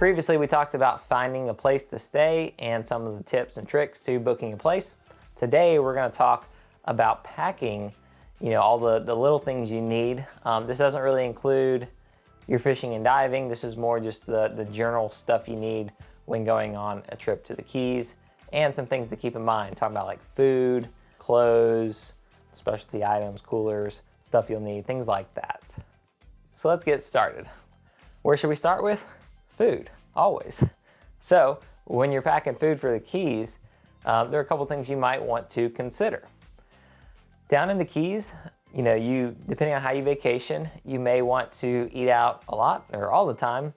Previously, we talked about finding a place to stay and some of the tips and tricks to booking a place. Today, we're going to talk about packing, all the little things you need. This doesn't really include your fishing and diving. This is more just the general stuff you need when going on a trip to the Keys, and some things to keep in mind. Talking about like food, clothes, specialty items, coolers, stuff you'll need, things like that. So let's get started. Where should we start with? Food, always. So when you're packing food for the Keys, there are a couple things you might want to consider. Down in the Keys, depending on how you vacation, you may want to eat out a lot or all the time,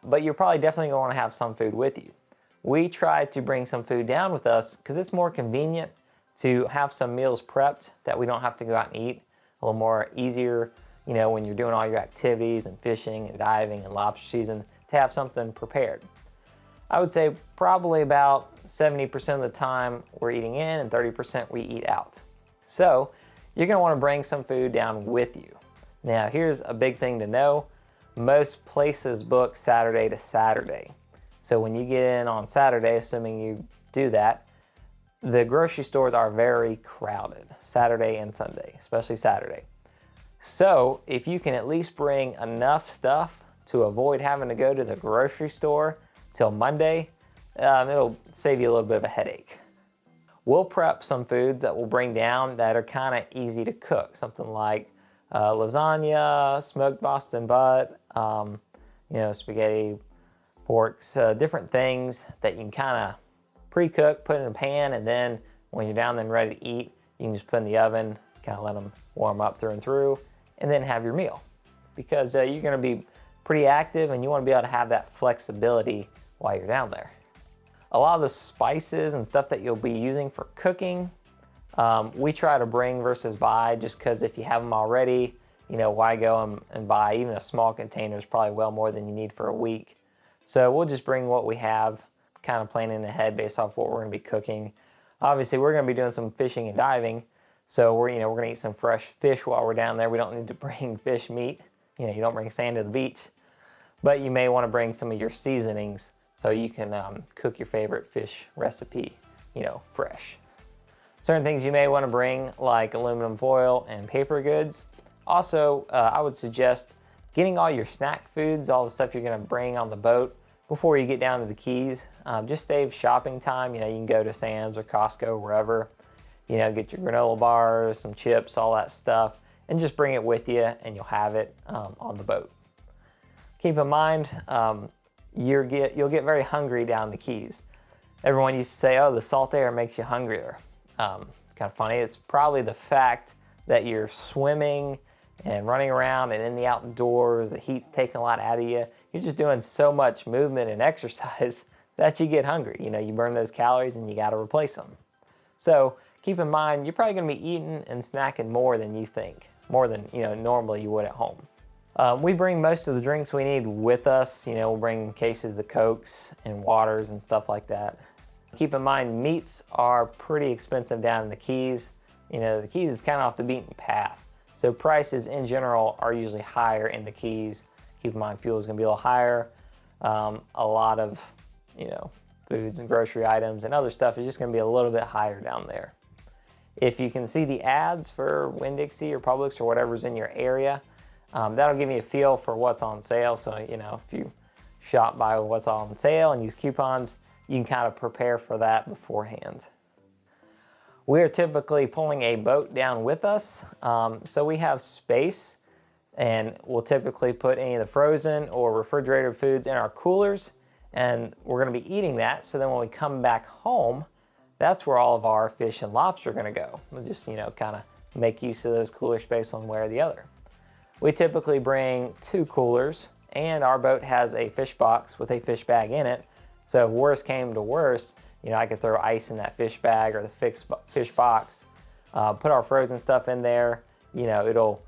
but you're probably definitely going to want to have some food with you. We try to bring some food down with us because it's more convenient to have some meals prepped that we don't have to go out and eat. A little more easier, when you're doing all your activities and fishing and diving and lobster season, to have something prepared. I would say probably about 70% of the time we're eating in and 30% we eat out. So you're going to want to bring some food down with you. Now here's a big thing to know. Most places book Saturday to Saturday. So when you get in on Saturday, assuming you do that, the grocery stores are very crowded, Saturday and Sunday, especially Saturday. So if you can at least bring enough stuff to avoid having to go to the grocery store till Monday, it'll save you a little bit of a headache. We'll prep some foods that we'll bring down that are kind of easy to cook. Something like lasagna, smoked Boston butt, spaghetti, porks, different things that you can kind of pre-cook, put in a pan, and then when you're down there and ready to eat, you can just put in the oven, kind of let them warm up through and through, and then have your meal. Because you're going to be pretty active and you want to be able to have that flexibility while you're down there. A lot of the spices and stuff that you'll be using for cooking, we try to bring versus buy, just because if you have them already, why go and buy? Even a small container is probably well more than you need for a week. So we'll just bring what we have, kind of planning ahead based off what we're going to be cooking. Obviously, we're going to be doing some fishing and diving, so we're going to eat some fresh fish while we're down there. We don't need to bring fish meat. You don't bring sand to the beach, but you may want to bring some of your seasonings so you can cook your favorite fish recipe, fresh. Certain things you may want to bring, like aluminum foil and paper goods. Also, I would suggest getting all your snack foods, all the stuff you're going to bring on the boat before you get down to the Keys. Just save shopping time. You can go to Sam's or Costco, wherever, get your granola bars, some chips, all that stuff, and just bring it with you and you'll have it on the boat. Keep in mind, you'll get very hungry down the Keys. Everyone used to say, oh, the salt air makes you hungrier. Kind of funny. It's probably the fact that you're swimming and running around and in the outdoors, the heat's taking a lot out of you. You're just doing so much movement and exercise that you get hungry. You burn those calories and you got to replace them. So keep in mind, you're probably going to be eating and snacking more than you think, more than normally you would at home. We bring most of the drinks we need with us. We'll bring cases of Cokes and waters and stuff like that. Keep in mind, meats are pretty expensive down in the Keys. The Keys is kind of off the beaten path. So prices in general are usually higher in the Keys. Keep in mind, fuel is going to be a little higher. A lot of, foods and grocery items and other stuff is just going to be a little bit higher down there. If you can see the ads for Winn-Dixie or Publix or whatever's in your area, that'll give you a feel for what's on sale. So, if you shop by what's on sale and use coupons, you can kind of prepare for that beforehand. We're typically pulling a boat down with us, so we have space, and we'll typically put any of the frozen or refrigerated foods in our coolers, and we're going to be eating that. So then when we come back home, that's where all of our fish and lobster are going to go. We'll just, kind of make use of those cooler space one way or the other. We typically bring 2 coolers, and our boat has a fish box with a fish bag in it. So if worst came to worst, I could throw ice in that fish bag or the fish box, put our frozen stuff in there. It'll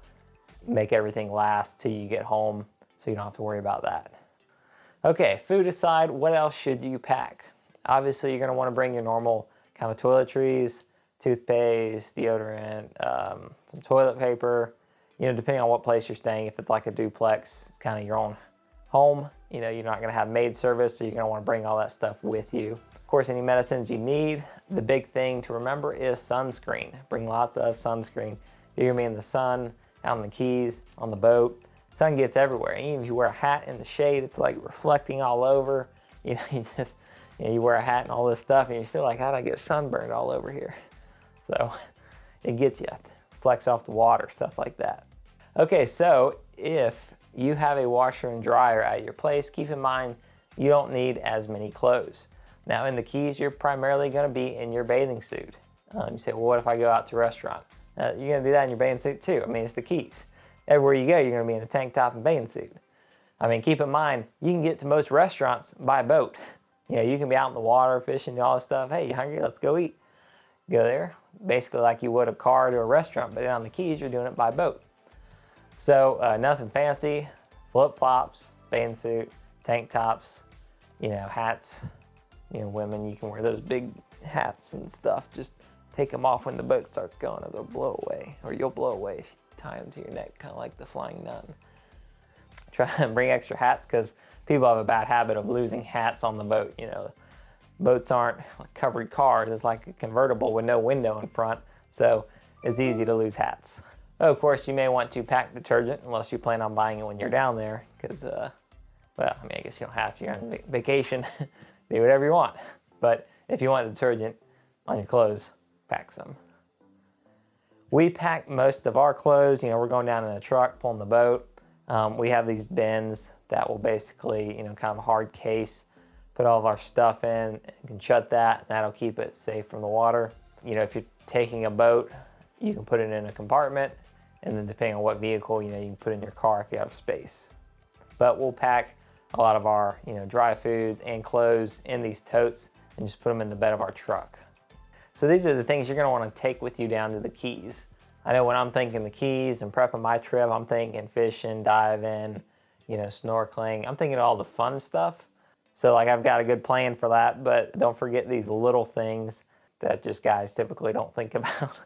make everything last till you get home, so you don't have to worry about that. Okay, food aside, what else should you pack? Obviously, you're going to want to bring your normal kind of toiletries, toothpaste, deodorant, some toilet paper. Depending on what place you're staying, if it's like a duplex, it's kind of your own home, You know, you're not gonna have maid service, so you're gonna wanna bring all that stuff with you. Of course, any medicines you need. The big thing to remember is sunscreen. Bring lots of sunscreen. You're gonna be in the sun, out on the Keys, on the boat. Sun gets everywhere. And even if you wear a hat in the shade, it's like reflecting all over. You know, you wear a hat and all this stuff, and you're still like, how did I get sunburned all over here? So it gets you. Flecks off the water, stuff like that. Okay, so if you have a washer and dryer at your place, keep in mind you don't need as many clothes. Now in the Keys, you're primarily gonna be in your bathing suit. You say, well, what if I go out to a restaurant? You're gonna do that in your bathing suit too. I mean, it's the Keys. Everywhere you go, you're gonna be in a tank top and bathing suit. I mean, keep in mind, you can get to most restaurants by boat. You know, you can be out in the water, fishing, all this stuff. Hey, you hungry? Let's go eat. Go there, basically like you would a car to a restaurant, but on the Keys, you're doing it by boat. So nothing fancy, flip-flops, bathing suit, tank tops, you know, hats. You know, women, you can wear those big hats and stuff. Just take them off when the boat starts going or they'll blow away, or you'll blow away if you tie them to your neck, kind of like the Flying Nun. Try and bring extra hats because people have a bad habit of losing hats on the boat. You know, boats aren't like covered cars. It's like a convertible with no window in front, so it's easy to lose hats. Of course, you may want to pack detergent unless you plan on buying it when you're down there because, well, I mean, I guess you don't have to. You're on vacation. Do whatever you want. But if you want detergent on your clothes, pack some. We pack most of our clothes. You know, we're going down in a truck, pulling the boat. We have these bins that will basically, you know, kind of a hard case, put all of our stuff in, and can shut that, and that'll keep it safe from the water. You know, if you're taking a boat, you can put it in a compartment, and then depending on what vehicle, you know, you can put in your car if you have space. But we'll pack a lot of our, you know, dry foods and clothes in these totes and just put them in the bed of our truck. So these are the things you're gonna wanna take with you down to the Keys. I know when I'm thinking the Keys and prepping my trip, I'm thinking fishing, diving, you know, snorkeling. I'm thinking all the fun stuff. So like I've got a good plan for that, but don't forget these little things that just guys typically don't think about.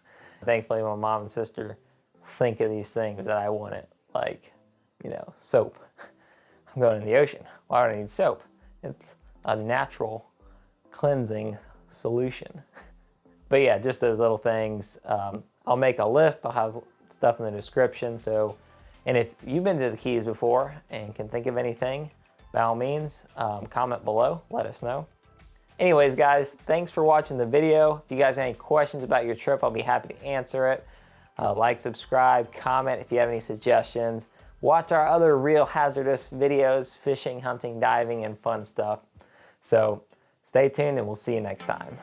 Thankfully, my mom and sister think of these things that I wanted, like, you know, soap. I'm going in the ocean. Why do I need soap? It's a natural cleansing solution. But yeah, just those little things. I'll make a list. I'll have stuff in the description. So, and if you've been to the Keys before and can think of anything, by all means, comment below. Let us know. Anyways, guys, thanks for watching the video. If you guys have any questions about your trip, I'll be happy to answer it. Like, subscribe, comment if you have any suggestions. Watch our other real hazardous videos, fishing, hunting, diving, and fun stuff. So stay tuned and we'll see you next time.